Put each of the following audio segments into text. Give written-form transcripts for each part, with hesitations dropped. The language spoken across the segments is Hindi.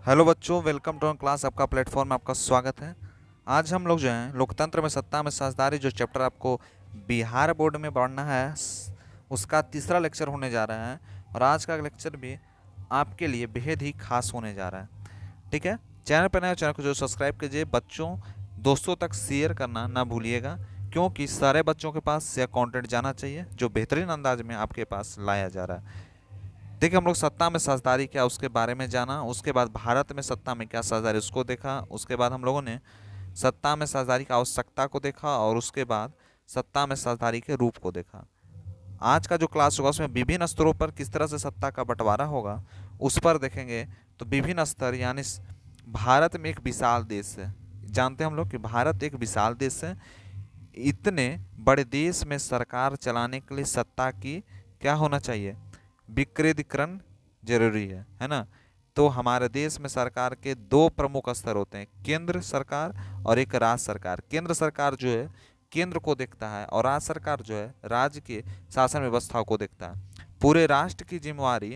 हेलो बच्चों, वेलकम टू क्लास। आपका प्लेटफॉर्म में आपका स्वागत है। आज हम लोग जो हैं लोकतंत्र में सत्ता में साझेदारी जो चैप्टर आपको बिहार बोर्ड में पढ़ना है उसका तीसरा लेक्चर होने जा रहा है। और आज का लेक्चर भी आपके लिए बेहद ही खास होने जा रहा है। ठीक है, चैनल पर नए चैनल को जो सब्सक्राइब कीजिए। बच्चों दोस्तों तक शेयर करना ना भूलिएगा, क्योंकि सारे बच्चों के पास यह कंटेंट जाना चाहिए जो बेहतरीन अंदाज में आपके पास लाया जा रहा है। देखिए, हम लोग सत्ता में साझेदारी क्या उसके बारे में जाना, उसके बाद भारत में सत्ता में क्या साझेदारी उसको देखा, उसके बाद हम लोगों ने सत्ता में साझेदारी की आवश्यकता को देखा, और उसके बाद सत्ता में साझेदारी के रूप को देखा। आज का जो क्लास होगा उसमें विभिन्न स्तरों पर किस तरह से सत्ता का बंटवारा होगा उस पर देखेंगे। तो विभिन्न स्तर यानी भारत में एक विशाल देश है। जानते हैं हम लोग कि भारत एक विशाल देश है। इतने बड़े देश में सरकार चलाने के लिए सत्ता की क्या होना चाहिए, विकेंद्रीकरण जरूरी है ना। तो हमारे देश में सरकार के दो प्रमुख स्तर होते हैं, केंद्र सरकार और एक राज्य सरकार। केंद्र सरकार जो है केंद्र को देखता है, और राज्य सरकार जो है राज्य के शासन व्यवस्था को देखता है। पूरे राष्ट्र की जिम्मेवारी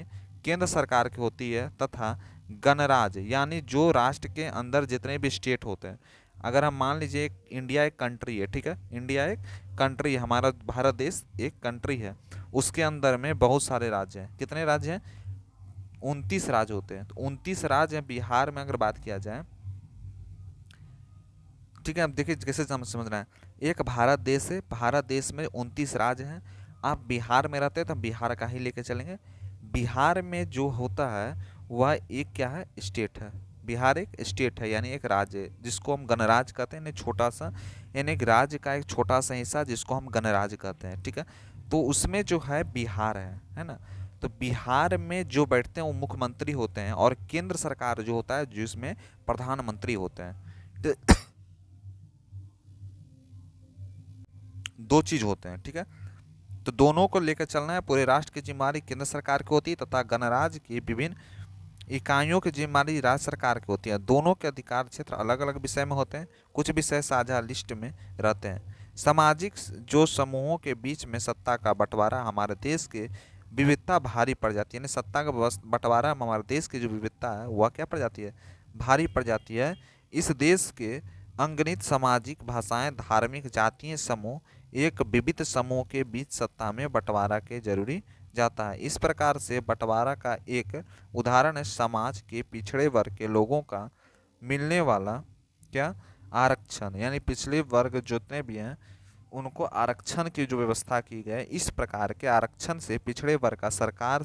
केंद्र सरकार की होती है, तथा गणराज्य यानी जो राष्ट्र के अंदर जितने भी स्टेट होते हैं। अगर हम मान लीजिए इंडिया एक कंट्री है, ठीक है, इंडिया एक कंट्री है, हमारा भारत देश एक कंट्री है। उसके अंदर में बहुत सारे राज्य हैं। कितने राज्य हैं? 29 राज्य होते हैं। तो 29 राज्य हैं। बिहार में अगर बात किया जाए, ठीक है, अब देखिए कैसे समझ रहे हैं। एक भारत देश है, भारत देश में 29 राज्य हैं। आप बिहार में रहते हैं तो हम बिहार का ही लेके चलेंगे। बिहार में जो होता है वह एक क्या है, स्टेट है। बिहार एक स्टेट है, यानी एक राज्य है, जिसको हम गणराज्य कहते हैं। यानी छोटा सा, यानी एक राज्य का एक छोटा सा हिस्सा जिसको हम गणराज्य कहते हैं। ठीक है, तो उसमें जो है बिहार है ना। तो बिहार में जो बैठते हैं वो मुख्यमंत्री होते हैं, और केंद्र सरकार जो होता है जिसमें प्रधानमंत्री होते हैं। तो दो चीज होते हैं, ठीक है। तो दोनों को लेकर चलना है। पूरे राष्ट्र की जिम्मेदारी केंद्र सरकार की होती है, तथा गणराज्य की विभिन्न इकाइयों की जिम्मेदारी राज्य सरकार की होती है। दोनों के अधिकार क्षेत्र अलग अलग विषय में होते हैं, कुछ विषय साझा लिस्ट में रहते हैं। सामाजिक जो समूहों के बीच में सत्ता का बंटवारा हमारे देश के विविधता भारी पड़ जाती है। यानी सत्ता का बंटवारा में हमारे देश की जो विविधता है वह क्या पड़ जाती है, भारी पड़ जाती है। इस देश के अंगनित सामाजिक भाषाएं धार्मिक जातीय समूह एक विविध समूह के बीच सत्ता में बंटवारा के जरूरी जाता है। इस प्रकार से बंटवारा का एक उदाहरण है समाज के पिछड़े वर्ग के लोगों का मिलने वाला क्या, आरक्षण। यानी पिछड़े वर्ग जितने भी हैं उनको आरक्षण की जो व्यवस्था की गई, इस प्रकार के आरक्षण से पिछड़े वर्ग का सरकार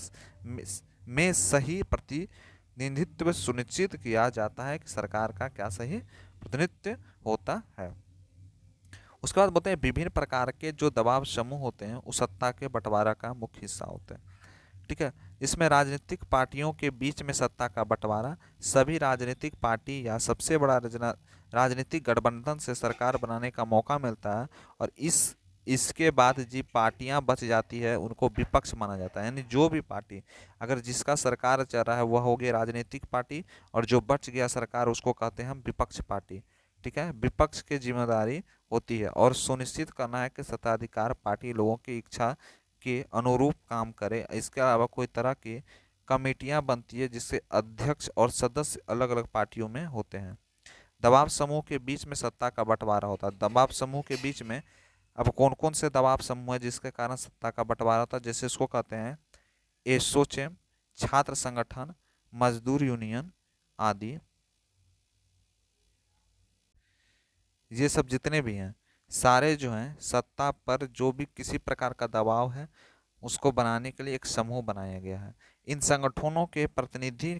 में सही प्रतिनिधित्व सुनिश्चित किया जाता है कि सरकार का क्या सही प्रतिनिधित्व होता है। उसके बाद बोलते हैं विभिन्न प्रकार के जो दबाव समूह होते हैं उस सत्ता के बंटवारा का मुख्य हिस्सा होते हैं। ठीक है, इसमें राजनीतिक पार्टियों के बीच में सत्ता का बंटवारा, सभी राजनीतिक पार्टी या सबसे बड़ा राजनीतिक गठबंधन से सरकार बनाने का मौका मिलता है। और इसके बाद जी पार्टियां बच जाती है उनको विपक्ष माना जाता है। यानी जो भी पार्टी, अगर जिसका सरकार चल रहा है वह हो गई राजनीतिक पार्टी, और जो बच गया सरकार उसको कहते हैं हम विपक्ष पार्टी। ठीक है, विपक्ष की जिम्मेदारी होती है और सुनिश्चित करना है कि सत्ताधिकार पार्टी लोगों की इच्छा के अनुरूप काम करे। इसके अलावा कोई तरह की कमेटियां बनती है जिससे अध्यक्ष और सदस्य अलग अलग पार्टियों में होते हैं। दबाव समूह के बीच में सत्ता का बंटवारा होता है। दबाव समूह के बीच में अब कौन कौन से दबाव समूह है जिसके कारण सत्ता का बंटवारा होता है, जैसे इसको कहते हैं एसोचैम, छात्र संगठन, मजदूर यूनियन आदि। ये सब जितने भी हैं सारे जो हैं सत्ता पर जो भी किसी प्रकार का दबाव है उसको बनाने के लिए एक समूह बनाया गया है। इन संगठनों के प्रतिनिधि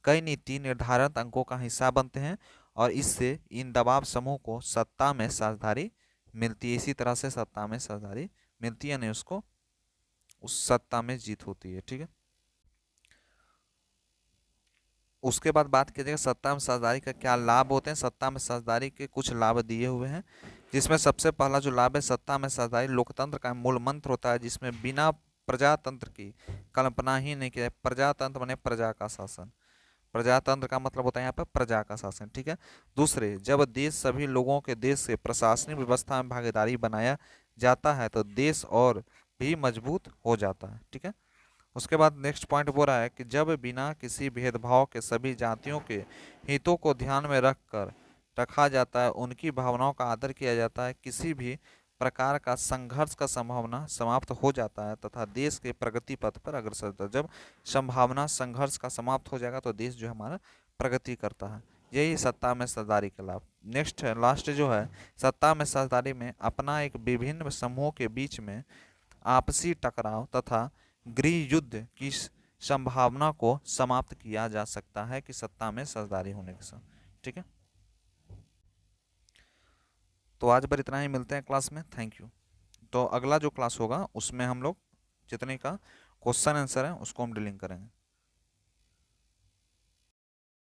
कई नीति निर्धारित अंकों का हिस्सा बनते हैं, और इससे इन दबाव समूह को सत्ता में साझेदारी मिलती है। इसी तरह से सत्ता में साझेदारी मिलती है, नहीं उसको उस सत्ता में जीत होती है। ठीक है, उसके बाद बात की जाएगा सत्ता में साझेदारी का क्या लाभ होते हैं। सत्ता में साझेदारी के कुछ लाभ दिए हुए हैं, जिसमें सबसे पहला जो लाभ है, सत्ता में साझेदारी लोकतंत्र का मूल मंत्र होता है, जिसमें बिना प्रजातंत्र की कल्पना ही नहीं किया। प्रजातंत्र माने प्रजा का शासन। प्रजातंत्र का मतलब होता है यहाँ पर प्रजा का शासन। ठीक है, दूसरे, जब देश सभी लोगों के देश से प्रशासनिक व्यवस्था में भागीदारी बनाया जाता है तो देश और भी मजबूत हो जाता है। ठीक है, उसके बाद नेक्स्ट पॉइंट बोल रहा है कि जब बिना किसी भेदभाव के सभी जातियों के हितों को ध्यान में रखा जाता है, उनकी भावनाओं का आदर किया जाता है, किसी भी प्रकार का संघर्ष का संभावना समाप्त हो जाता है तथा देश के प्रगति पथ पर अग्रसर होता है। जब संभावना संघर्ष का समाप्त हो जाएगा तो देश जो है हमारा प्रगति करता है। यही सत्ता में सरदारी का लाभ। नेक्स्ट है, लास्ट जो है, सत्ता में सरदारी में अपना एक विभिन्न समूहों के बीच में आपसी टकराव तथा गृह युद्ध की संभावना को समाप्त किया जा सकता है कि सत्ता में सरदारी होने के साथ। ठीक है, तो आज पर इतना ही, मिलते हैं क्लास में। Thank you. तो अगला जो क्लास होगा उसमें हम लोग जितने का क्वेश्चन आंसर है उसको हम डीलिंग करेंगे।